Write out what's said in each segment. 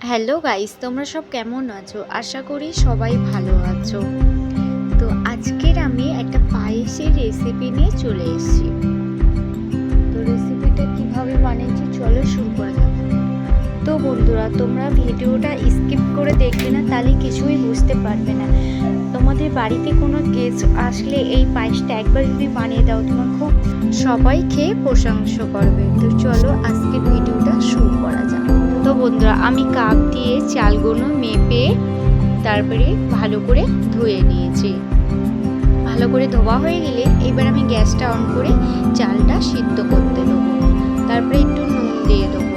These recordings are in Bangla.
হ্যালো গাইস, তোমরা সব কেমন আছো? আশা করি সবাই ভালো আছো। তো আজকের আমি একটা পায়েসের রেসিপি নিয়ে চলে এসেছি। তো রেসিপিটা কিভাবে বানিয়েছি চলো শুরু করা যাক। তো বন্ধুরা, তোমরা ভিডিওটা স্কিপ করে দেখবে না, তাহলে কিছুই বুঝতে পারবে না। তোমাদের বাড়িতে কোনো গেস্ট আসলে এই পায়েসটা একবার যদি বানিয়ে দাও, তোমার খুব সবাই খেয়ে প্রশংসা করবে। তো চলো আজকের ভিডিওটা শুরু করা যাক। তো বন্ধুরা, আমি কাপ দিয়ে চালগুলো মেপে তারপরে ভালো করে ধুয়ে নিয়েছি। ভালো করে ধোয়া হয়ে গেলে এবার আমি গ্যাসটা অন করে চালটা সিদ্ধ করতে দেবো। তারপরে একটু নুন দিয়ে দেবো।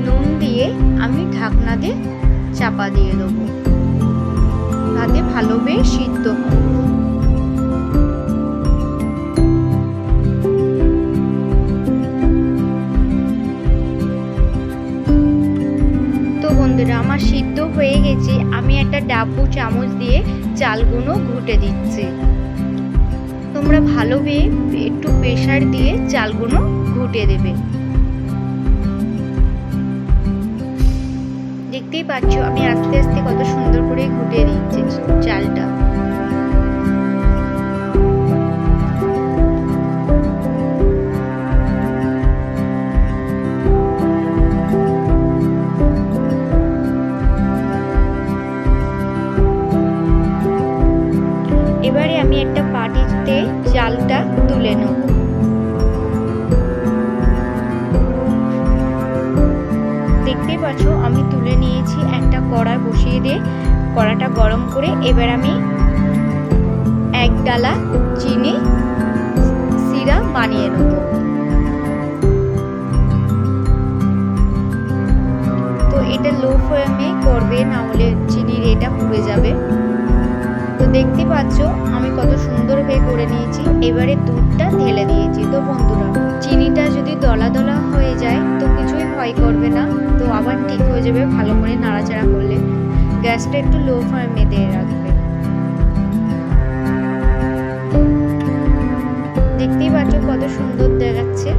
নুন দিয়ে আমি ঢাকনা দিয়ে চাপা দিয়ে দেবো, তাতে ভালোভাবে সিদ্ধ হয়। বন্ধুরা, আমার সিদ্ধ হয়ে গেছে। আমি একটা ডাব্বু চামচ দিয়ে চালগুলো ঘুটে দিচ্ছি। তোমরা ভালোভাবে একটু প্রেসার দিয়ে চালগুলো ঘুটে দেবে। দেখতেই পাচ্ছ আমি আস্তে আস্তে কত সুন্দর করে ঘুটে দিচ্ছি চালটা। এবারে আমি একটা বাটিতে চালটা তুলে নেব। দেখতেই পাচ্ছ আমি তুলে নিয়েছি। একটা কড়া বসিয়ে দিয়ে কড়াটা গরম করে এবার আমি এক ডালা চিনি সিরা বানিয়ে নেব। তো এটা লো ফ্লেমে করবে, না হলে চিনির এটা পুড়ে যাবে। তো দেখতে পাচ্ছ আমি কত সুন্দরভাবে করে নিয়েছি। এবারে দুধটা ঢেলে দিয়েছি। তো বন্ধুরা, চিনিটা যদি দলা দলা হয়ে যায় তো কিছুই ভয় করবে না, তো আবার ঠিক হয়ে যাবে ভালো করে নাড়াচাড়া করলে। গ্যাসটা একটু লো ফ্লেমে দিয়ে রাখবে। দেখতেই পাচ্ছ কত সুন্দর দেখাচ্ছে।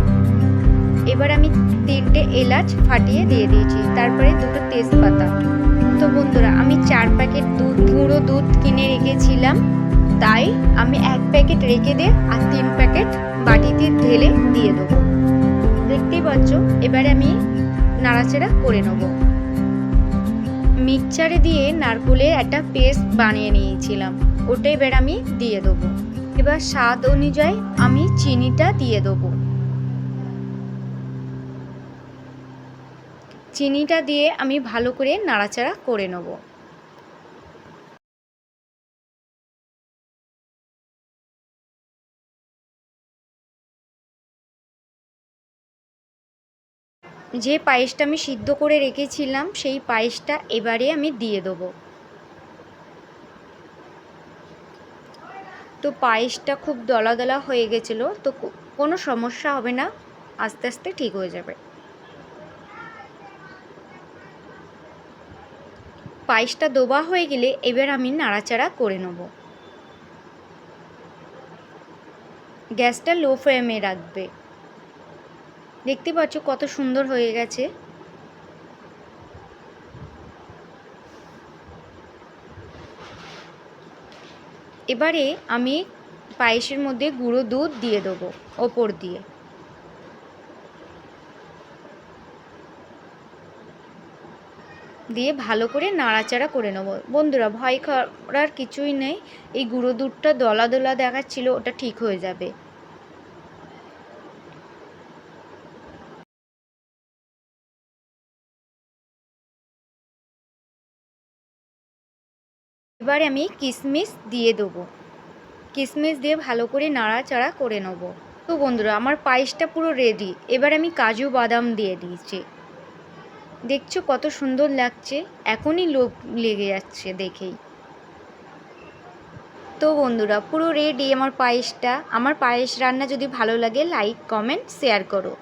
এবার আমি 3টে এলাচ ফাটিয়ে দিয়ে দিয়েছি, তারপরে 2টো তেজপাতা। তো বন্ধুরা, আমি 4 প্যাকেট গুঁড়ো দুধ কিনে রেখেছিলাম, তাই আমি 1 প্যাকেট রেখে দিয়ে আর 3 প্যাকেট বাটিতে ঢেলে দিয়ে দেবো। দেখতেই পাচ্ছ এবারে আমি নাড়াচাড়া করে নেব। মিক্সচারে দিয়ে নারকেলের একটা পেস্ট বানিয়ে নিয়েছিলাম, ওটা এবার আমি দিয়ে দেবো। এবার স্বাদ অনুযায়ী আমি চিনিটা দিয়ে দেবো। চিনিটা দিয়ে আমি ভালো করে নাড়াচাড়া করে নেব। যে পায়েসটা আমি সিদ্ধ করে রেখেছিলাম সেই পায়েসটা এবারে আমি দিয়ে দেবো। তো পায়েসটা খুব দলা দলা হয়ে গেছিলো, তো কোনো সমস্যা হবে না, আস্তে আস্তে ঠিক হয়ে যাবে। পায়েসটা দোবা হয়ে গেলে এবার আমি নাড়াচাড়া করে নেব। গ্যাসটা লো ফ্লেমে রাখবে। দেখতে পাচ্ছ কত সুন্দর হয়ে গেছে। এবারে আমি পায়েসের মধ্যে গুঁড়ো দুধ দিয়ে দেবো ওপর দিয়ে। দিয়ে ভালো করে নাড়াচাড়া করে নেব। বন্ধুরা, ভয় করার কিছুই নেই। এই গুঁড়ো দুধটা দলা দলা দেখাচ্ছিল, ওটা ঠিক হয়ে যাবে। এবারে আমি কিশমিশ দিয়ে দেবো। কিশমিশ দিয়ে ভালো করে নাড়াচাড়া করে নেব। তো বন্ধুরা, আমার পায়েসটা পুরো রেডি। এবার আমি কাজু বাদাম দিয়ে দিয়েছি। দেখছো কত সুন্দর লাগছে, এখনই লোভ লেগে যাচ্ছে দেখেই। তো বন্ধুরা, পুরো রেডি আমার পায়েসটা। আমার পায়েস রান্না যদি ভালো লাগে লাইক কমেন্ট শেয়ার করো।